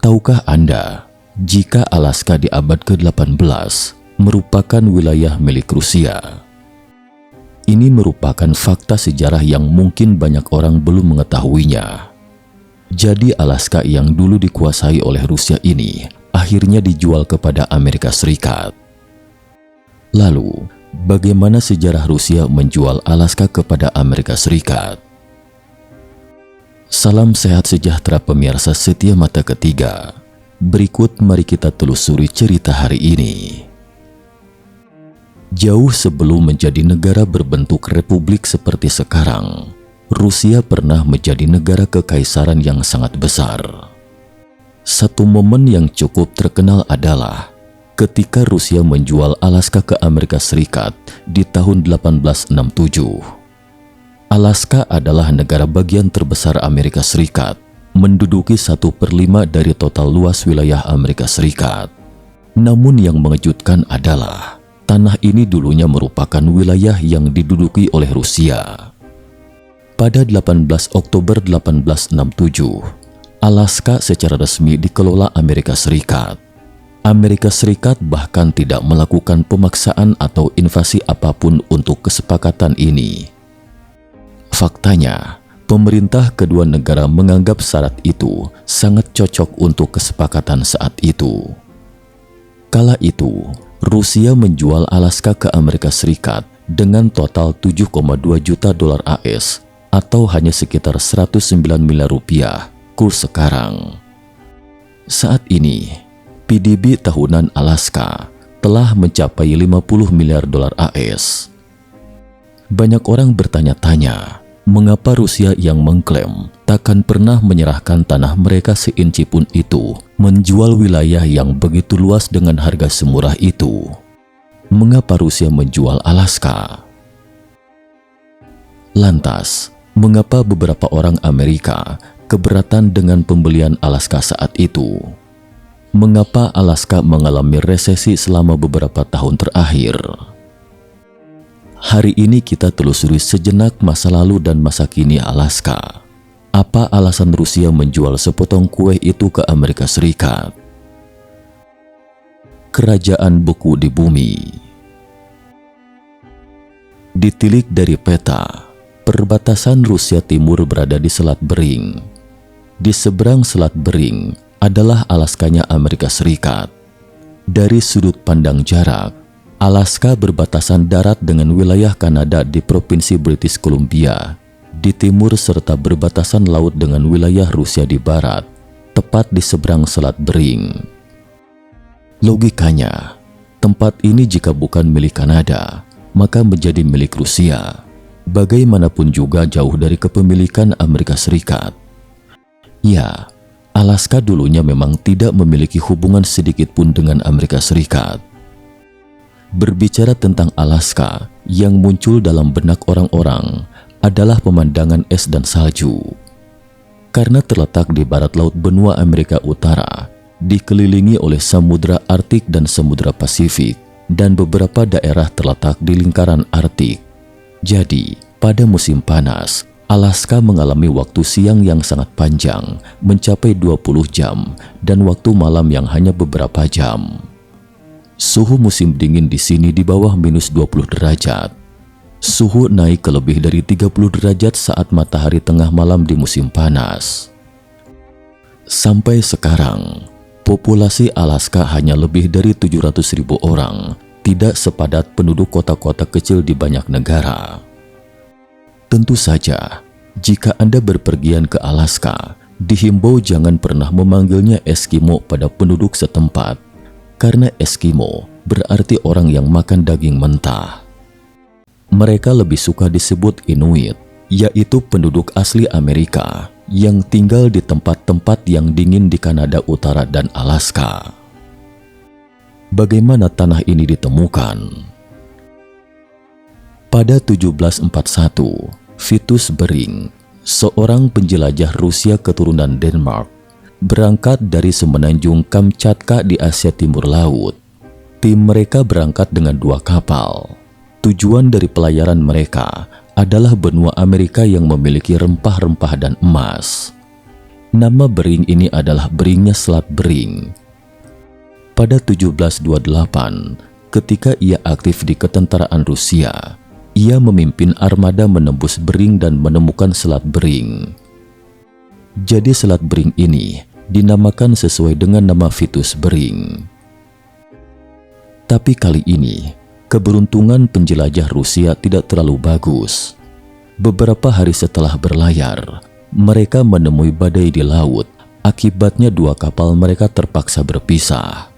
Tahukah Anda, jika Alaska di abad ke-18 merupakan wilayah milik Rusia? Ini merupakan fakta sejarah yang mungkin banyak orang belum mengetahuinya. Jadi Alaska yang dulu dikuasai oleh Rusia ini akhirnya dijual kepada Amerika Serikat. Lalu, bagaimana sejarah Rusia menjual Alaska kepada Amerika Serikat? Salam sehat sejahtera pemirsa setia mata ketiga. Berikut mari kita telusuri cerita hari ini. Jauh sebelum menjadi negara berbentuk republik seperti sekarang, Rusia pernah menjadi negara kekaisaran yang sangat besar. Satu momen yang cukup terkenal adalah ketika Rusia menjual Alaska ke Amerika Serikat di tahun 1867. Alaska adalah negara bagian terbesar Amerika Serikat, menduduki 1/5 dari total luas wilayah Amerika Serikat. Namun yang mengejutkan adalah tanah ini dulunya merupakan wilayah yang diduduki oleh Rusia. Pada 18 Oktober 1867, Alaska secara resmi dikelola Amerika Serikat. Amerika Serikat bahkan tidak melakukan pemaksaan atau invasi apapun untuk kesepakatan ini. Faktanya, pemerintah kedua negara menganggap syarat itu sangat cocok untuk kesepakatan saat itu. Kala itu, Rusia menjual Alaska ke Amerika Serikat dengan total 7,2 juta dolar AS atau hanya sekitar 109 miliar rupiah kurs sekarang. Saat ini, PDB tahunan Alaska telah mencapai 50 miliar dolar AS. Banyak orang bertanya-tanya, mengapa Rusia yang mengklaim takkan pernah menyerahkan tanah mereka seinci pun itu menjual wilayah yang begitu luas dengan harga semurah itu? Mengapa Rusia menjual Alaska? Lantas, mengapa beberapa orang Amerika keberatan dengan pembelian Alaska saat itu? Mengapa Alaska mengalami resesi selama beberapa tahun terakhir? Hari ini kita telusuri sejenak masa lalu dan masa kini Alaska. Apa alasan Rusia menjual sepotong kue itu ke Amerika Serikat? Kerajaan beku di bumi. Ditilik dari peta, perbatasan Rusia Timur berada di Selat Bering. Di seberang Selat Bering adalah Alaskanya Amerika Serikat. Dari sudut pandang jarak, Alaska berbatasan darat dengan wilayah Kanada di Provinsi British Columbia di timur serta berbatasan laut dengan wilayah Rusia di barat, tepat di seberang Selat Bering. Logikanya, tempat ini jika bukan milik Kanada, maka menjadi milik Rusia. Bagaimanapun juga jauh dari kepemilikan Amerika Serikat. Ya, Alaska dulunya memang tidak memiliki hubungan sedikit pun dengan Amerika Serikat. Berbicara tentang Alaska, yang muncul dalam benak orang-orang adalah pemandangan es dan salju. Karena terletak di barat laut benua Amerika Utara, dikelilingi oleh Samudra Arktik dan Samudra Pasifik, dan beberapa daerah terletak di lingkaran Arktik. Jadi, pada musim panas, Alaska mengalami waktu siang yang sangat panjang, mencapai 20 jam, dan waktu malam yang hanya beberapa jam. Suhu musim dingin di sini di bawah minus 20 derajat. Suhu naik ke lebih dari 30 derajat saat matahari tengah malam di musim panas. Sampai sekarang, populasi Alaska hanya lebih dari 700.000 orang, tidak sepadat penduduk kota-kota kecil di banyak negara. Tentu saja, jika Anda berpergian ke Alaska, dihimbau jangan pernah memanggilnya Eskimo pada penduduk setempat. Karena Eskimo berarti orang yang makan daging mentah. Mereka lebih suka disebut Inuit, yaitu penduduk asli Amerika yang tinggal di tempat-tempat yang dingin di Kanada Utara dan Alaska. Bagaimana tanah ini ditemukan? Pada 1741, Vitus Bering, seorang penjelajah Rusia keturunan Denmark, berangkat dari semenanjung Kamchatka di Asia Timur Laut. Tim mereka berangkat dengan 2 kapal. Tujuan dari pelayaran mereka adalah benua Amerika yang memiliki rempah-rempah dan emas. Nama Bering ini adalah beringnya Selat Bering. Pada 1728, ketika ia aktif di ketentaraan Rusia, ia memimpin armada menembus Bering dan menemukan Selat Bering. Jadi Selat Bering ini dinamakan sesuai dengan nama Vitus Bering. Tapi kali ini, keberuntungan penjelajah Rusia tidak terlalu bagus. Beberapa hari setelah berlayar, mereka menemui badai di laut. Akibatnya dua kapal mereka terpaksa berpisah.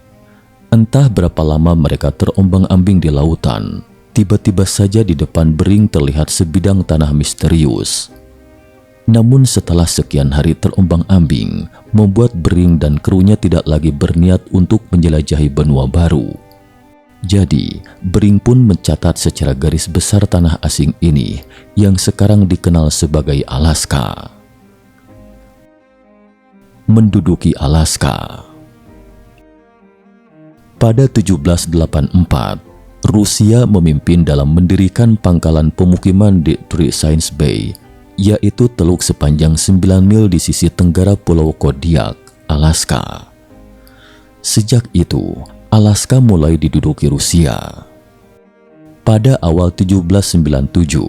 Entah berapa lama mereka terombang-ambing di lautan, tiba-tiba saja di depan Bering terlihat sebidang tanah misterius. Namun setelah sekian hari terombang-ambing, membuat Bering dan krunya tidak lagi berniat untuk menjelajahi benua baru. Jadi, Bering pun mencatat secara garis besar tanah asing ini yang sekarang dikenal sebagai Alaska. Menduduki Alaska. Pada 1784, Rusia memimpin dalam mendirikan pangkalan pemukiman di Three Saints Bay, yaitu teluk sepanjang 9 mil di sisi tenggara Pulau Kodiak, Alaska. Sejak itu, Alaska mulai diduduki Rusia. Pada awal 1797,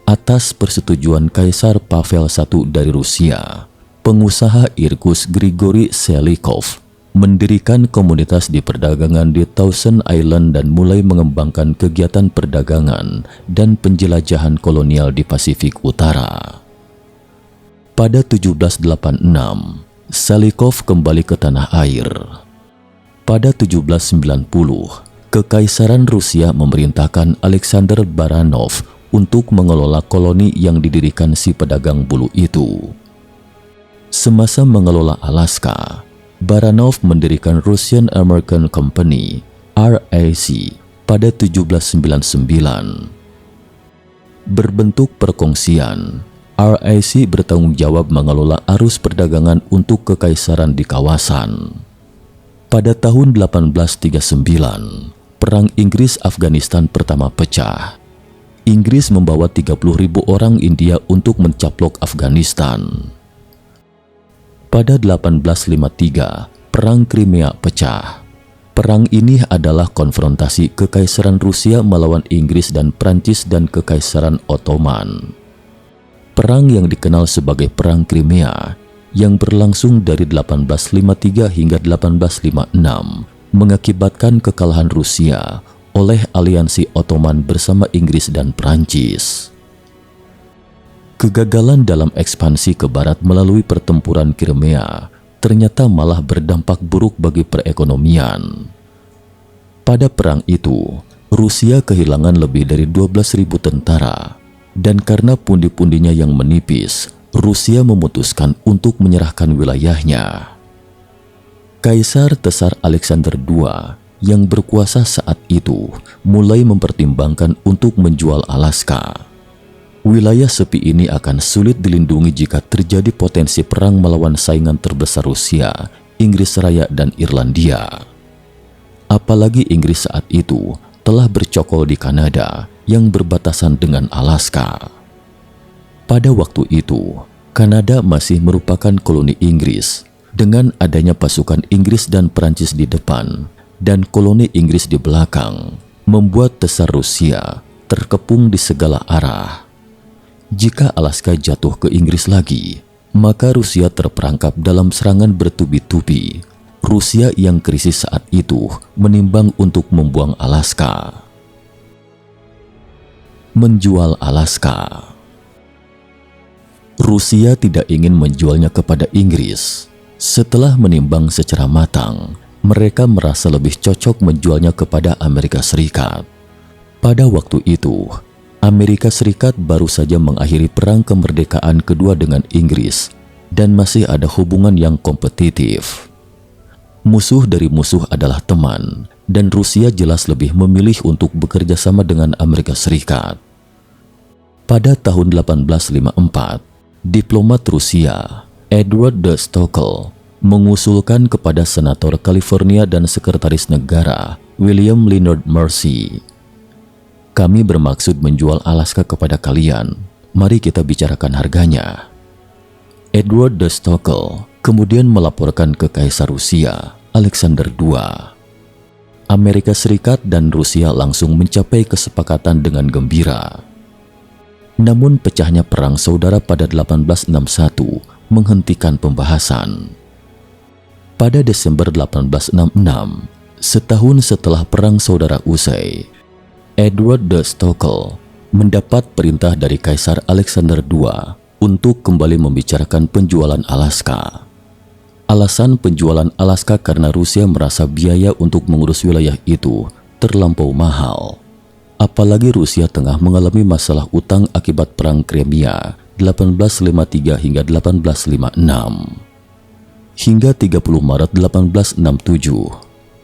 atas persetujuan Kaisar Pavel I dari Rusia, pengusaha Irkutsk Grigori Selikov mendirikan komunitas di perdagangan di Thousand Island dan mulai mengembangkan kegiatan perdagangan dan penjelajahan kolonial di Pasifik Utara. Pada 1786, Selikov kembali ke tanah air. Pada 1790, Kekaisaran Rusia memerintahkan Alexander Baranov untuk mengelola koloni yang didirikan si pedagang bulu itu. Semasa mengelola Alaska, Baranov mendirikan Russian American Company (RAC) pada 1799. Berbentuk perkongsian, RAC bertanggung jawab mengelola arus perdagangan untuk kekaisaran di kawasan. Pada tahun 1839, Perang Inggris-Afghanistan pertama pecah. Inggris membawa 30.000 orang India untuk mencaplok Afghanistan. Pada 1853, Perang Crimea pecah. Perang ini adalah konfrontasi Kekaisaran Rusia melawan Inggris dan Prancis dan Kekaisaran Ottoman. Perang yang dikenal sebagai Perang Crimea, yang berlangsung dari 1853 hingga 1856, mengakibatkan kekalahan Rusia oleh aliansi Ottoman bersama Inggris dan Prancis. Kegagalan dalam ekspansi ke barat melalui pertempuran Crimea ternyata malah berdampak buruk bagi perekonomian. Pada perang itu, Rusia kehilangan lebih dari 12.000 tentara, dan karena pundi-pundinya yang menipis, Rusia memutuskan untuk menyerahkan wilayahnya. Kaisar Tsar Alexander II yang berkuasa saat itu mulai mempertimbangkan untuk menjual Alaska. Wilayah sepi ini akan sulit dilindungi jika terjadi potensi perang melawan saingan terbesar Rusia, Inggris Raya dan Irlandia. Apalagi Inggris saat itu telah bercokol di Kanada yang berbatasan dengan Alaska. Pada waktu itu, Kanada masih merupakan koloni Inggris dengan adanya pasukan Inggris dan Prancis di depan dan koloni Inggris di belakang, membuat Tsar Rusia terkepung di segala arah. Jika Alaska jatuh ke Inggris lagi, maka Rusia terperangkap dalam serangan bertubi-tubi. Rusia yang krisis saat itu menimbang untuk membuang Alaska. Menjual Alaska. Rusia tidak ingin menjualnya kepada Inggris. Setelah menimbang secara matang, mereka merasa lebih cocok menjualnya kepada Amerika Serikat. Pada waktu itu, Amerika Serikat baru saja mengakhiri perang kemerdekaan kedua dengan Inggris dan masih ada hubungan yang kompetitif. Musuh dari musuh adalah teman, dan Rusia jelas lebih memilih untuk bekerja sama dengan Amerika Serikat. Pada tahun 1854, diplomat Rusia, Edward de Stockel, mengusulkan kepada Senator California dan Sekretaris Negara, William Leonard Mercy, "Kami bermaksud menjual Alaska kepada kalian. Mari kita bicarakan harganya." Edward de Stockel kemudian melaporkan ke Kaisar Rusia, Alexander II. Amerika Serikat dan Rusia langsung mencapai kesepakatan dengan gembira. Namun pecahnya perang saudara pada 1861 menghentikan pembahasan. Pada Desember 1866, setahun setelah perang saudara usai, Edward de Stockel mendapat perintah dari Kaisar Alexander II untuk kembali membicarakan penjualan Alaska. Alasan penjualan Alaska karena Rusia merasa biaya untuk mengurus wilayah itu terlampau mahal. Apalagi Rusia tengah mengalami masalah utang akibat Perang Crimea 1853 hingga 1856. Hingga 30 Maret 1867,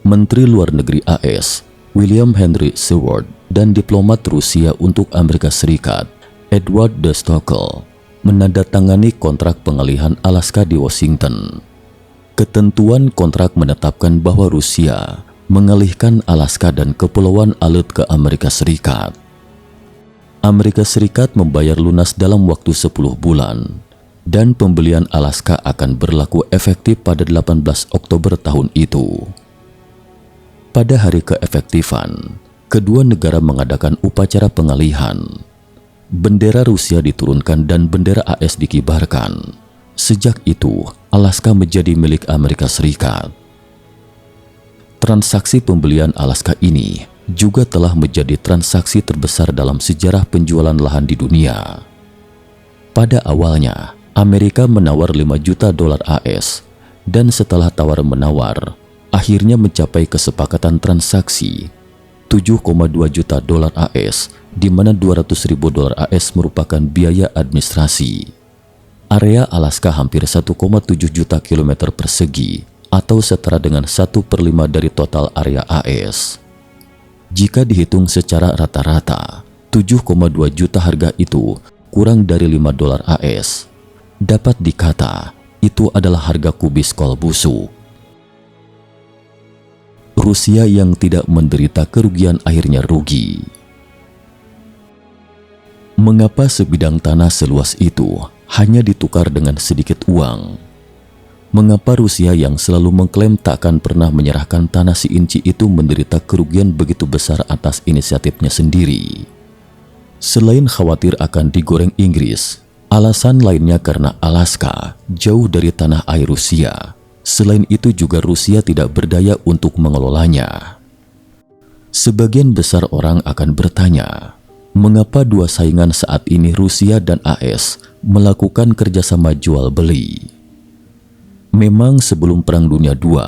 Menteri Luar Negeri AS, William Henry Seward, dan diplomat Rusia untuk Amerika Serikat, Edward de Stockel, menandatangani kontrak pengalihan Alaska di Washington. Ketentuan kontrak menetapkan bahwa Rusia mengalihkan Alaska dan Kepulauan Aleut ke Amerika Serikat. Amerika Serikat membayar lunas dalam waktu 10 bulan, dan pembelian Alaska akan berlaku efektif pada 18 Oktober tahun itu. Pada hari keefektifan, kedua negara mengadakan upacara pengalihan. Bendera Rusia diturunkan dan bendera AS dikibarkan. Sejak itu, Alaska menjadi milik Amerika Serikat. Transaksi pembelian Alaska ini juga telah menjadi transaksi terbesar dalam sejarah penjualan lahan di dunia. Pada awalnya, Amerika menawar 5 juta dolar AS, dan setelah tawar-menawar, akhirnya mencapai kesepakatan transaksi 7,2 juta dolar AS, di mana 200.000 dolar AS merupakan biaya administrasi. Area Alaska hampir 1,7 juta kilometer persegi atau setara dengan 1/5 dari total area AS. Jika dihitung secara rata-rata, 7,2 juta harga itu kurang dari 5 dolar AS. Dapat dikata, itu adalah harga kubis kol busuk. Rusia yang tidak menderita kerugian akhirnya rugi. Mengapa sebidang tanah seluas itu hanya ditukar dengan sedikit uang? Mengapa Rusia yang selalu mengklaim tak akan pernah menyerahkan tanah seinci itu menderita kerugian begitu besar atas inisiatifnya sendiri? Selain khawatir akan digoreng Inggris, alasan lainnya karena Alaska jauh dari tanah air Rusia. Selain itu juga Rusia tidak berdaya untuk mengelolanya. Sebagian besar orang akan bertanya, mengapa dua saingan saat ini Rusia dan AS melakukan kerjasama jual beli? Memang sebelum Perang Dunia II,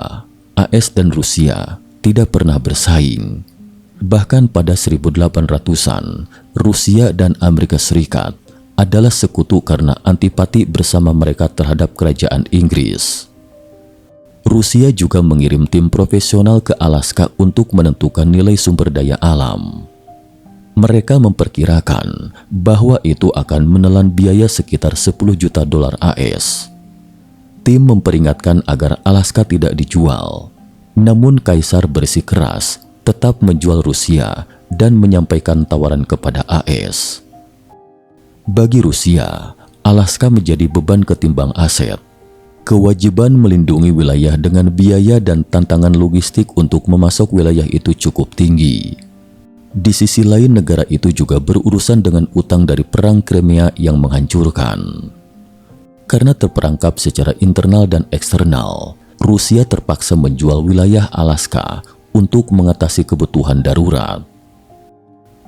AS dan Rusia tidak pernah bersaing. Bahkan pada 1800-an, Rusia dan Amerika Serikat adalah sekutu karena antipati bersama mereka terhadap kerajaan Inggris. Rusia juga mengirim tim profesional ke Alaska untuk menentukan nilai sumber daya alam. Mereka memperkirakan bahwa itu akan menelan biaya sekitar 10 juta dolar AS. Tim memperingatkan agar Alaska tidak dijual, namun Kaisar bersikeras tetap menjual Rusia dan menyampaikan tawaran kepada AS. Bagi Rusia, Alaska menjadi beban ketimbang aset. Kewajiban melindungi wilayah dengan biaya dan tantangan logistik untuk memasok wilayah itu cukup tinggi. Di sisi lain, negara itu juga berurusan dengan utang dari Perang Crimea yang menghancurkan. Karena terperangkap secara internal dan eksternal, Rusia terpaksa menjual wilayah Alaska untuk mengatasi kebutuhan darurat.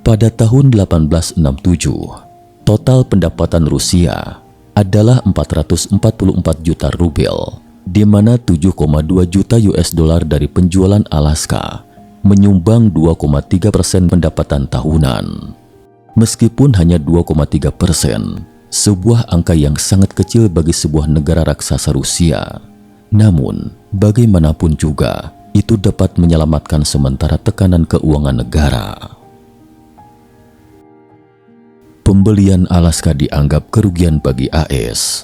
Pada tahun 1867, total pendapatan Rusia adalah 444 juta rubel, di mana 7,2 juta US dollar dari penjualan Alaska menyumbang 2,3% pendapatan tahunan. Meskipun hanya 2,3%, sebuah angka yang sangat kecil bagi sebuah negara raksasa Rusia. Namun, bagaimanapun juga, itu dapat menyelamatkan sementara tekanan keuangan negara. Pembelian Alaska dianggap kerugian bagi AS.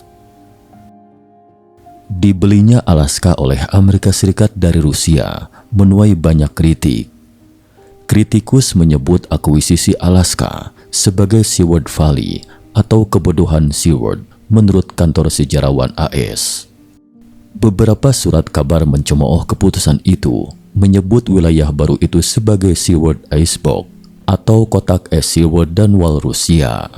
Dibelinya Alaska oleh Amerika Serikat dari Rusia menuai banyak kritik. Kritikus menyebut akuisisi Alaska sebagai Seward Folly atau kebodohan Seward menurut kantor sejarawan AS. Beberapa surat kabar mencemooh keputusan itu, menyebut wilayah baru itu sebagai Seward Icebox atau kotak es Seward dan Wall Rusia.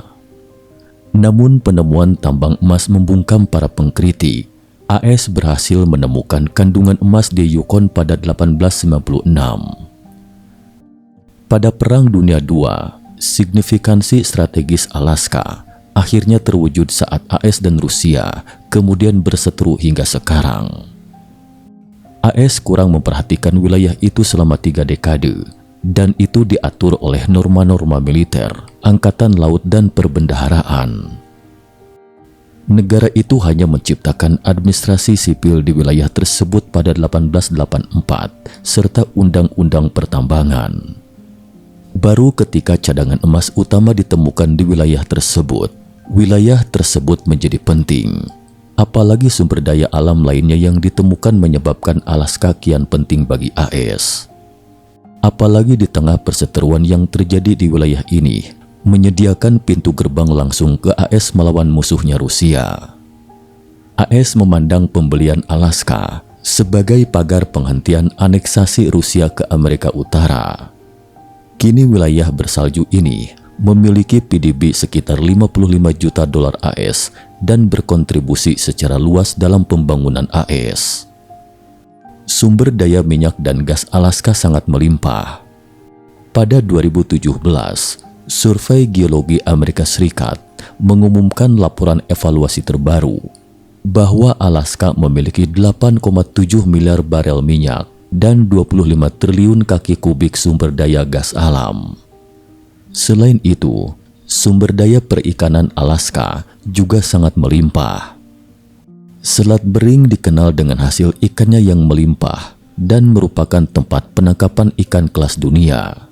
Namun penemuan tambang emas membungkam para pengkritik. AS berhasil menemukan kandungan emas di Yukon pada 1896. Pada Perang Dunia II, signifikansi strategis Alaska akhirnya terwujud saat AS dan Rusia kemudian berseteru hingga sekarang. AS kurang memperhatikan wilayah itu selama 3 dekade, dan itu diatur oleh norma-norma militer, angkatan laut dan perbendaharaan. Negara itu hanya menciptakan administrasi sipil di wilayah tersebut pada 1884 serta undang-undang pertambangan. Baru ketika cadangan emas utama ditemukan di wilayah tersebut menjadi penting. Apalagi sumber daya alam lainnya yang ditemukan menyebabkan Alaska kian penting bagi AS. Apalagi di tengah perseteruan yang terjadi di wilayah ini, menyediakan pintu gerbang langsung ke AS melawan musuhnya Rusia. AS memandang pembelian Alaska sebagai pagar penghentian aneksasi Rusia ke Amerika Utara. Kini wilayah bersalju ini memiliki PDB sekitar 55 juta dolar AS dan berkontribusi secara luas dalam pembangunan AS. Sumber daya minyak dan gas Alaska sangat melimpah. Pada 2017, Survei Geologi Amerika Serikat mengumumkan laporan evaluasi terbaru bahwa Alaska memiliki 8,7 miliar barel minyak dan 25 triliun kaki kubik sumber daya gas alam. Selain itu, sumber daya perikanan Alaska juga sangat melimpah. Selat Bering dikenal dengan hasil ikannya yang melimpah dan merupakan tempat penangkapan ikan kelas dunia.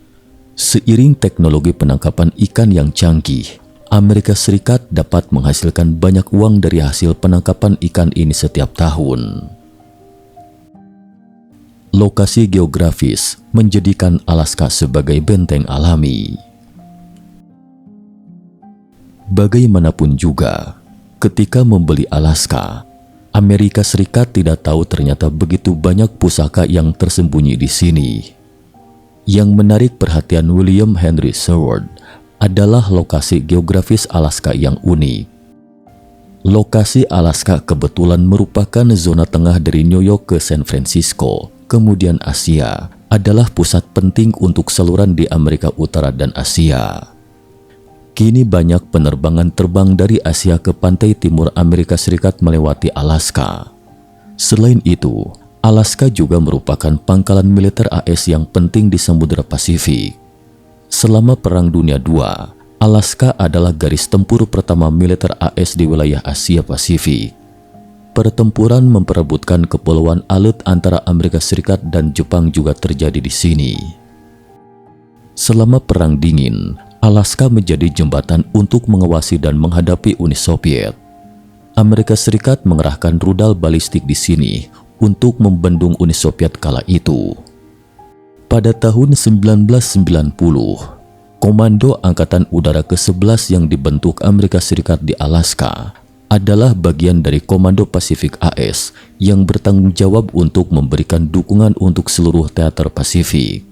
Seiring teknologi penangkapan ikan yang canggih, Amerika Serikat dapat menghasilkan banyak uang dari hasil penangkapan ikan ini setiap tahun. Lokasi geografis menjadikan Alaska sebagai benteng alami. Bagaimanapun juga, ketika membeli Alaska, Amerika Serikat tidak tahu ternyata begitu banyak pusaka yang tersembunyi di sini. Yang menarik perhatian William Henry Seward adalah lokasi geografis Alaska yang unik. Lokasi Alaska kebetulan merupakan zona tengah dari New York ke San Francisco, kemudian Asia adalah pusat penting untuk saluran di Amerika Utara dan Asia. Kini banyak penerbangan terbang dari Asia ke pantai timur Amerika Serikat melewati Alaska. Selain itu, Alaska juga merupakan pangkalan militer AS yang penting di Samudra Pasifik. Selama Perang Dunia II, Alaska adalah garis tempur pertama militer AS di wilayah Asia Pasifik. Pertempuran memperebutkan kepulauan Aleut antara Amerika Serikat dan Jepang juga terjadi di sini. Selama Perang Dingin, Alaska menjadi jembatan untuk mengawasi dan menghadapi Uni Soviet. Amerika Serikat mengerahkan rudal balistik di sini untuk membendung Uni Soviet kala itu. Pada tahun 1990, Komando Angkatan Udara ke-11 yang dibentuk Amerika Serikat di Alaska adalah bagian dari Komando Pasifik AS yang bertanggung jawab untuk memberikan dukungan untuk seluruh teater Pasifik.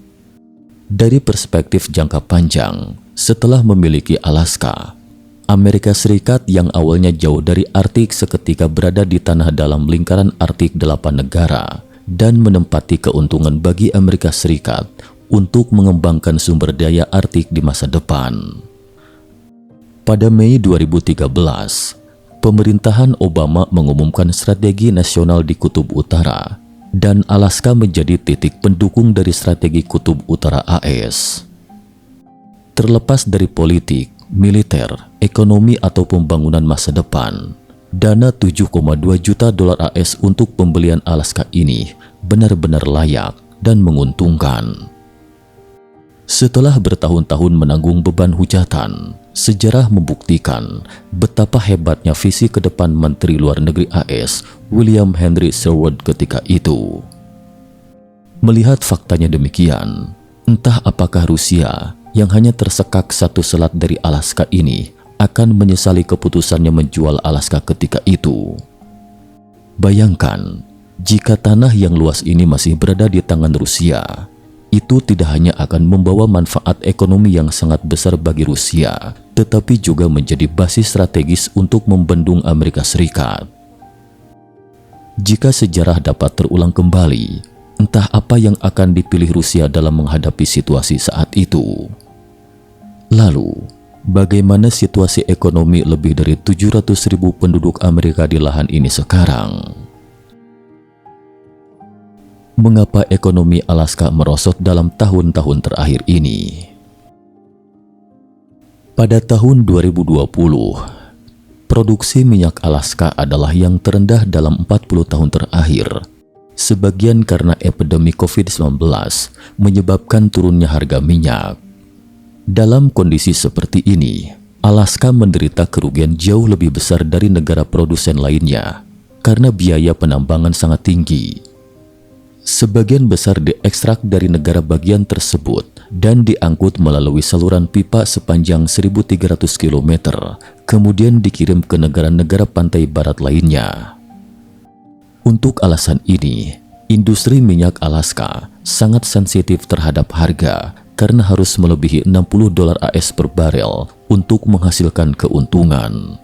Dari perspektif jangka panjang, setelah memiliki Alaska, Amerika Serikat yang awalnya jauh dari Arktik seketika berada di tanah dalam lingkaran Arktik 8 negara dan menempati keuntungan bagi Amerika Serikat untuk mengembangkan sumber daya Arktik di masa depan. Pada Mei 2013, pemerintahan Obama mengumumkan strategi nasional di Kutub Utara dan Alaska menjadi titik pendukung dari strategi Kutub Utara AS. Terlepas dari politik, militer, ekonomi atau pembangunan masa depan, dana 7,2 juta dolar AS untuk pembelian Alaska ini benar-benar layak dan menguntungkan. Setelah bertahun-tahun menanggung beban hujatan, sejarah membuktikan betapa hebatnya visi ke depan Menteri Luar Negeri AS William Henry Seward ketika itu. Melihat faktanya demikian, entah apakah Rusia yang hanya tersekak satu selat dari Alaska ini akan menyesali keputusannya menjual Alaska ketika itu. Bayangkan, jika tanah yang luas ini masih berada di tangan Rusia, itu tidak hanya akan membawa manfaat ekonomi yang sangat besar bagi Rusia, tetapi juga menjadi basis strategis untuk membendung Amerika Serikat. Jika sejarah dapat terulang kembali, entah apa yang akan dipilih Rusia dalam menghadapi situasi saat itu. Lalu, bagaimana situasi ekonomi lebih dari 700.000 penduduk Amerika di lahan ini sekarang? Mengapa ekonomi Alaska merosot dalam tahun-tahun terakhir ini? Pada tahun 2020, produksi minyak Alaska adalah yang terendah dalam 40 tahun terakhir. Sebagian karena epidemi COVID-19 menyebabkan turunnya harga minyak. Dalam kondisi seperti ini, Alaska menderita kerugian jauh lebih besar dari negara produsen lainnya karena biaya penambangan sangat tinggi. Sebagian besar diekstrak dari negara bagian tersebut dan diangkut melalui saluran pipa sepanjang 1.300 km, kemudian dikirim ke negara-negara pantai barat lainnya. Untuk alasan ini, industri minyak Alaska sangat sensitif terhadap harga karena harus melebihi $60 AS per barel untuk menghasilkan keuntungan.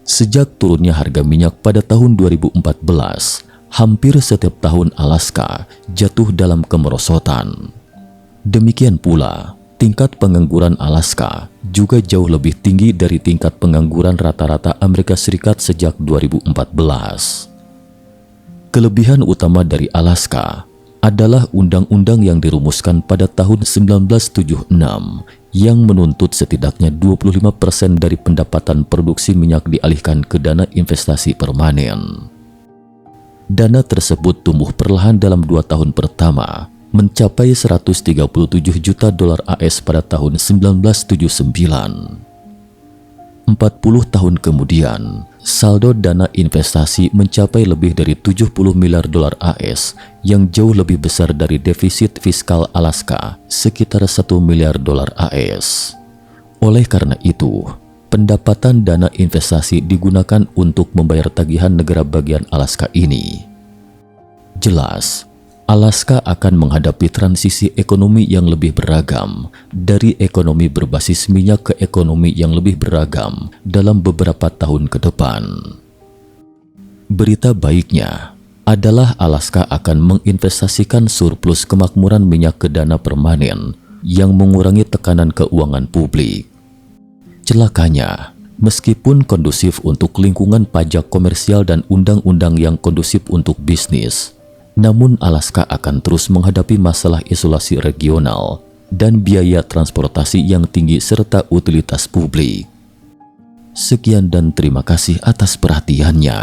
Sejak turunnya harga minyak pada tahun 2014, hampir setiap tahun Alaska jatuh dalam kemerosotan. Demikian pula, tingkat pengangguran Alaska juga jauh lebih tinggi dari tingkat pengangguran rata-rata Amerika Serikat sejak 2014. Kelebihan utama dari Alaska adalah undang-undang yang dirumuskan pada tahun 1976 yang menuntut setidaknya 25% dari pendapatan produksi minyak dialihkan ke dana investasi permanen. Dana tersebut tumbuh perlahan dalam 2 tahun pertama, mencapai $137 juta AS pada tahun 1979. 40 tahun kemudian, saldo dana investasi mencapai lebih dari $70 miliar AS yang jauh lebih besar dari defisit fiskal Alaska sekitar $1 miliar AS. Oleh karena itu, pendapatan dana investasi digunakan untuk membayar tagihan negara bagian Alaska ini. Jelas, Alaska akan menghadapi transisi ekonomi yang lebih beragam, dari ekonomi berbasis minyak ke ekonomi yang lebih beragam dalam beberapa tahun ke depan. Berita baiknya adalah Alaska akan menginvestasikan surplus kemakmuran minyak ke dana permanen yang mengurangi tekanan keuangan publik. Celakanya, meskipun kondusif untuk lingkungan pajak komersial dan undang-undang yang kondusif untuk bisnis, namun Alaska akan terus menghadapi masalah isolasi regional dan biaya transportasi yang tinggi serta utilitas publik. Sekian dan terima kasih atas perhatiannya.